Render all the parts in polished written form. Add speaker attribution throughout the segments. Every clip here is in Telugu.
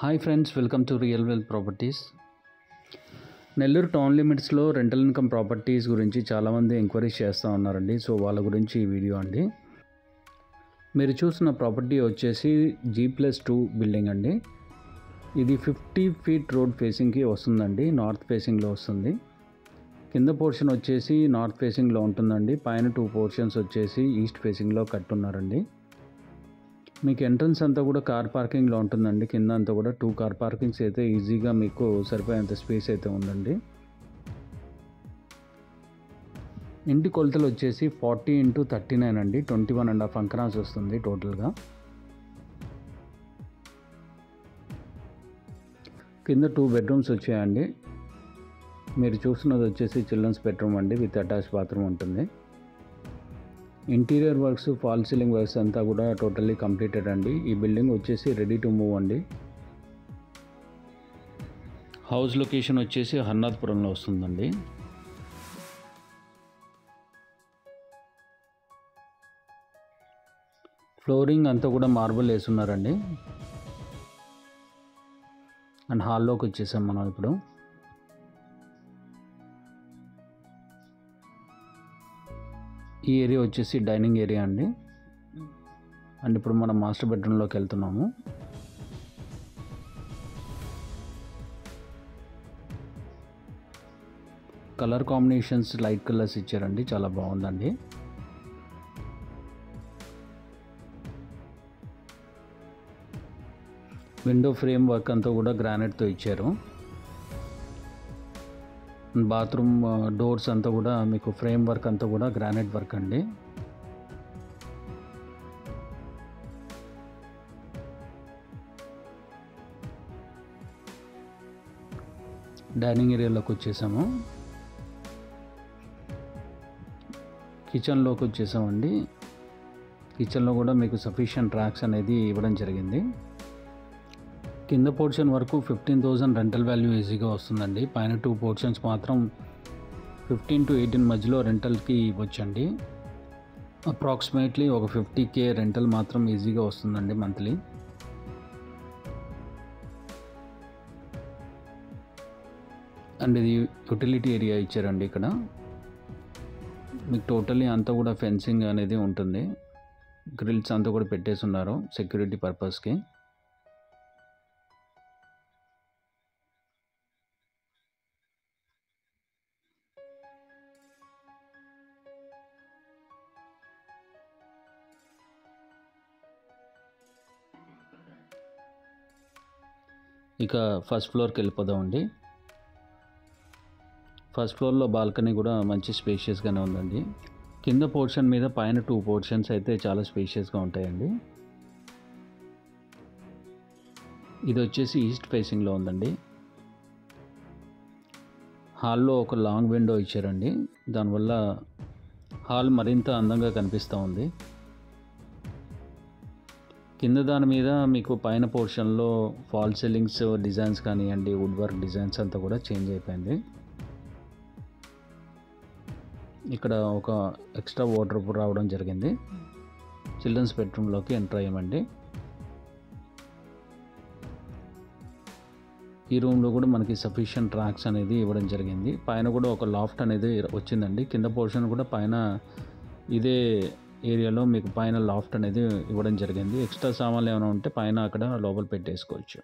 Speaker 1: Hi friends, welcome to real wealth properties. Nellore town లిమిట్స్లో రెంటల్ ఇన్కమ్ ప్రాపర్టీస్ గురించి చాలామంది ఎంక్వైరీస్ చేస్తూ ఉన్నారండి. సో వాళ్ళ గురించి ఈ వీడియో అండి. మీరు చూసిన ప్రాపర్టీ వచ్చేసి G+2 బిల్డింగ్ అండి. ఇది 50 ఫీట్ రోడ్ ఫేసింగ్కి వస్తుందండి. నార్త్ ఫేసింగ్లో వస్తుంది. కింద పోర్షన్ వచ్చేసి నార్త్ ఫేసింగ్లో ఉంటుందండి. పైన 2 పోర్షన్స్ వచ్చేసి ఈస్ట్ ఫేసింగ్లో కట్టున్నారండి. మీకు ఎంట్రన్స్ అంతా కూడా కార్ పార్కింగ్లో ఉంటుందండి. కింద అంతా కూడా 2 కార్ పార్కింగ్స్ అయితే ఈజీగా మీకు సరిపోయేంత స్పేస్ అయితే ఉందండి. ఇంటి కొలతలు వచ్చేసి 40x39 అండి. 21.5 అంకనాస్ వస్తుంది టోటల్గా. కింద 2 బెడ్రూమ్స్ వచ్చాయండి. మీరు చూస్తున్నది వచ్చేసి చిల్డ్రన్స్ బెడ్రూమ్ అండి, విత్ అటాచ్ బాత్రూమ్ ఉంటుంది. Interior works, fall ceiling works అంతా కూడా టోటల్లీ కంప్లీటెడ్ అండి. ఈ బిల్డింగ్ వచ్చేసి రెడీ టు మూవ్ అండి. హౌస్ లొకేషన్ వచ్చేసి హర్నాథ్పురంలో వస్తుందండి. ఫ్లోరింగ్ అంతా కూడా మార్బుల్ వేసున్నారండి. అండ్ హాల్లోకి వచ్చేసాం మనం ఇప్పుడు. ఈ ఏరియా వచ్చేసి డైనింగ్ ఏరియా అండి. అండ్ ఇప్పుడు మనం మాస్టర్ బెడ్రూమ్లోకి వెళ్తున్నాము. కలర్ కాంబినేషన్స్ లైట్ కలర్స్ ఇచ్చారండి, చాలా బాగుందండి. విండో ఫ్రేమ్ వర్క్ అంతా కూడా గ్రానైట్తో ఇచ్చారు. బాత్రూమ్ డోర్స్ అంతా కూడా మీకు ఫ్రేమ్ వర్క్ అంతా కూడా గ్రానైట్ వర్క్ అండి. డైనింగ్ ఏరియాలోకి వచ్చేసాము. కిచెన్లోకి వచ్చేసామండి. కిచెన్లో కూడా మీకు సఫిషియంట్ ర్యాక్స్ అనేది ఇవ్వడం జరిగింది. కింద పోర్షన్ వరకు 15,000 రెంటల్ వాల్యూ ఈజీగా వస్తుందండి. పైన 2 పోర్షన్స్ మాత్రం 15 to 18 మధ్యలో రెంటల్కి ఇవ్వచ్చండి. అప్రాక్సిమేట్లీ ఒక 50K రెంటల్ మాత్రం ఈజీగా వస్తుందండి మంత్లీ. అండ్ ఇది యూటిలిటీ ఏరియా ఇచ్చారండి. ఇక్కడ మీకు టోటలీ అంతా కూడా ఫెన్సింగ్ అనేది ఉంటుంది. గ్రిల్స్ అంతా కూడా పెట్టేసి ఉన్నారు సెక్యూరిటీ పర్పస్కి. ఇక ఫస్ట్ ఫ్లోర్కి వెళ్ళిపోదామండి. ఫస్ట్ ఫ్లోర్లో బాల్కనీ కూడా మంచి స్పేషియస్గానే ఉందండి. కింద పోర్షన్ మీద పైన 2 పోర్షన్స్ అయితే చాలా స్పేషియస్గా ఉంటాయండి. ఇది వచ్చేసి ఈస్ట్ ఫేసింగ్లో ఉందండి. హాల్లో ఒక లాంగ్ విండో ఇచ్చారండి. దానివల్ల హాల్ మరింత అందంగా కనిపిస్తూ ఉంది. కింద దాని మీద మీకు పైన పోర్షన్లో ఫాల్ సీలింగ్స్ డిజైన్స్ కానివ్వండి, వుడ్ వర్క్ డిజైన్స్ అంతా కూడా చేంజ్ అయిపోయింది. ఇక్కడ ఒక ఎక్స్ట్రా వార్డ్రోబ్ రావడం జరిగింది. చిల్డ్రన్స్ బెడ్రూమ్లోకి ఎంటర్ అయ్యామండి. ఈ రూమ్లో కూడా మనకి సఫిషియంట్ ర్యాక్స్ అనేది ఇవ్వడం జరిగింది. పైన కూడా ఒక లాఫ్ట్ అనేది వచ్చిందండి. కింద పోర్షన్ కూడా పైన ఇదే ఏరియాలో మీకు పైన లాఫ్ట్ అనేది ఇవ్వడం జరిగింది. ఎక్స్ట్రా సామాన్లు ఏమైనా ఉంటే పైన అక్కడ లోపల పెట్టేసుకోవచ్చు.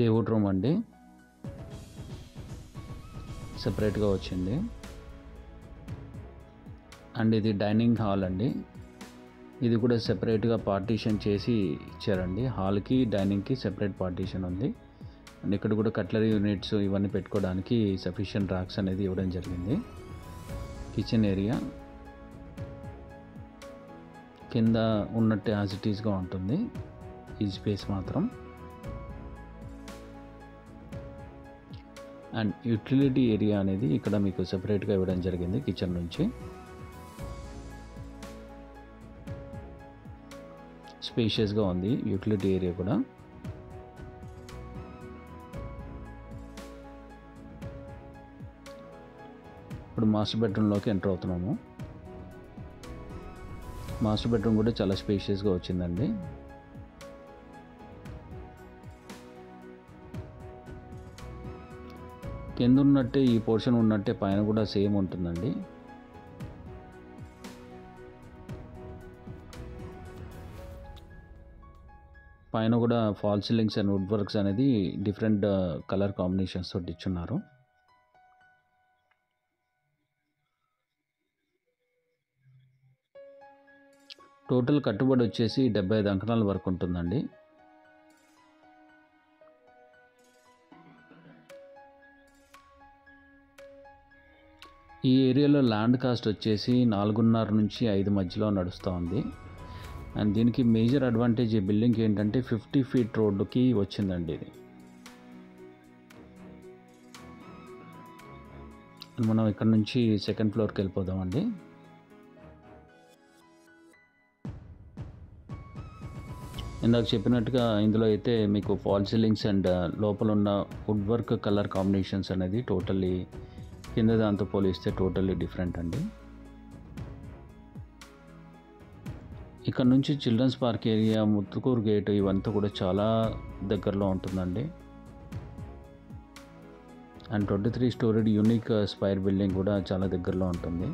Speaker 1: దేవుడ్ రూమ్ అండి, సపరేట్గా వచ్చింది. అండ్ ఇది డైనింగ్ హాల్ అండి. ఇది కూడా సెపరేట్గా పార్టీషన్ చేసి ఇచ్చారండి. హాల్కి డైనింగ్కి సెపరేట్ పార్టీషన్ ఉంది. అండ్ ఇక్కడ కూడా కట్లరీ యూనిట్స్ ఇవన్నీ పెట్టుకోవడానికి సఫిషియంట్ ర్యాక్స్ అనేది ఇవ్వడం జరిగింది. కిచెన్ ఏరియా కింద ఉన్నట్టు యాజ్ ఇట్ ఈస్గా ఉంటుంది. ఈ స్పేస్ మాత్రం. అండ్ యూటిలిటీ ఏరియా అనేది ఇక్కడ మీకు సెపరేట్గా ఇవ్వడం జరిగింది కిచెన్ నుంచి. స్పేషియస్గా ఉంది యూటిలిటీ ఏరియా కూడా. ఇప్పుడు మాస్టర్ బెడ్రూమ్లోకి ఎంటర్ అవుతున్నాము. మాస్టర్ బెడ్రూమ్ కూడా చాలా స్పేషియస్గా వచ్చిందండి. కింద ఉన్నట్టే ఈ పోర్షన్ ఉన్నట్టే పైన కూడా సేమ్ ఉంటుందండి. పైన కూడా fall ceilings and wood works అనేది డిఫరెంట్ కలర్ కాంబినేషన్స్ తోటి ఇచ్చున్నారు. టోటల్ కట్టుబడి వచ్చేసి 75 అంకణాల వరకు ఉంటుందండి. ఈ ఏరియాలో ల్యాండ్ కాస్ట్ వచ్చేసి 4.5 నుంచి 5 మధ్యలో నడుస్తూ ఉంది. అండ్ దీనికి మేజర్ అడ్వాంటేజ్ ఈ బిల్డింగ్కి ఏంటంటే 50 ఫీట్ రోడ్డుకి వచ్చిందండి ఇది. మనం ఇక్కడ నుంచి సెకండ్ ఫ్లోర్కి వెళ్ళిపోదామండి. ఇందాక చెప్పినట్టుగా ఇందులో అయితే మీకు ఫాల్ సీలింగ్స్ అండ్ లోపల ఉన్న వుడ్ వర్క్ కలర్ కాంబినేషన్స్ అనేది టోటల్లీ కింద దాంతో పోలిస్తే టోటల్లీ డిఫరెంట్ అండి. ఇక్కడ నుంచి children's park area, Muthukuru gate ఇవంతా కూడా చాలా దగ్గరలో ఉంటుందండి. And 23 storied unique spire building కూడా చాలా దగ్గరలో ఉంటుంది.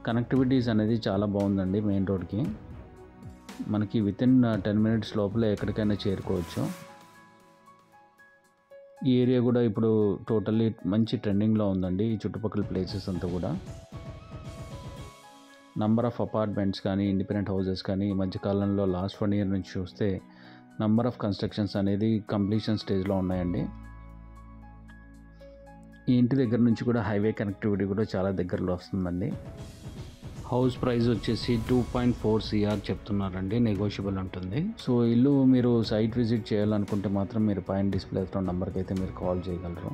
Speaker 1: కనెక్టివిటీస్ అనేది చాలా బాగుందండి. మెయిన్ రోడ్కి మనకి వితిన్ 10 మినిట్స్ లోపలే ఎక్కడికైనా చేరుకోవచ్చు. ఈ ఏరియా కూడా ఇప్పుడు టోటల్లీ మంచి ట్రెండింగ్లో ఉందండి. ఈ చుట్టుపక్కల ప్లేసెస్ అంతా కూడా నంబర్ ఆఫ్ అపార్ట్మెంట్స్ కానీ ఇండిపెండెంట్ హౌసెస్ కానీ ఈ మధ్యకాలంలో లాస్ట్ 1 ఇయర్ నుంచి చూస్తే నంబర్ ఆఫ్ కన్స్ట్రక్షన్స్ అనేది కంప్లీషన్ స్టేజ్లో ఉన్నాయండి. ఈ ఇంటి దగ్గర నుంచి కూడా హైవే కనెక్టివిటీ కూడా చాలా దగ్గరలో వస్తుందండి. హౌస్ ప్రైస్ వచ్చేసి 2.4 CR చెప్తున్నారండి. నెగోషియబుల్ ఉంటుంది. సో ఇల్లు మీరు సైట్ విజిట్ చేయాలనుకుంటే మాత్రం మీరు పైన డిస్ప్లే అవుతున్న నెంబర్కి అయితే మీరు కాల్ చేయగలరు.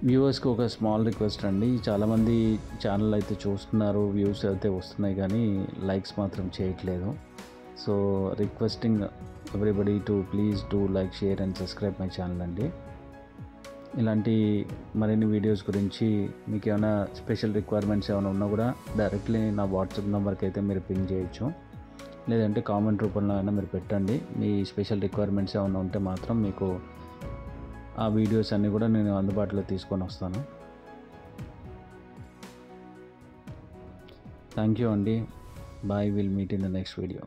Speaker 1: వ్యూవర్స్కి ఒక స్మాల్ రిక్వెస్ట్ అండి. చాలామంది ఛానల్ అయితే చూస్తున్నారు, వ్యూస్ అయితే వస్తున్నాయి కానీ లైక్స్ మాత్రం చేయట్లేదు. So requesting everybody to please do like, share and subscribe my channel అండి. ఇలాంటి మరిన్ని వీడియోస్ గురించి మీకు ఏమైనా స్పెషల్ రిక్వైర్మెంట్స్ ఏమైనా ఉన్నా కూడా డైరెక్ట్లీ నా వాట్సాప్ నెంబర్కి అయితే మీరు పింగ్ చేయొచ్చు. లేదంటే కామెంట్ రూపంలో అయినా మీరు పెట్టండి. మీ స్పెషల్ రిక్వైర్మెంట్స్ ఏమైనా ఉంటే మాత్రం మీకు ఆ వీడియోస్ అన్నీ కూడా నేను అందుబాటులో తీసుకొని వస్తాను. థ్యాంక్ యూ అండి. Bye. Will meet in the next video.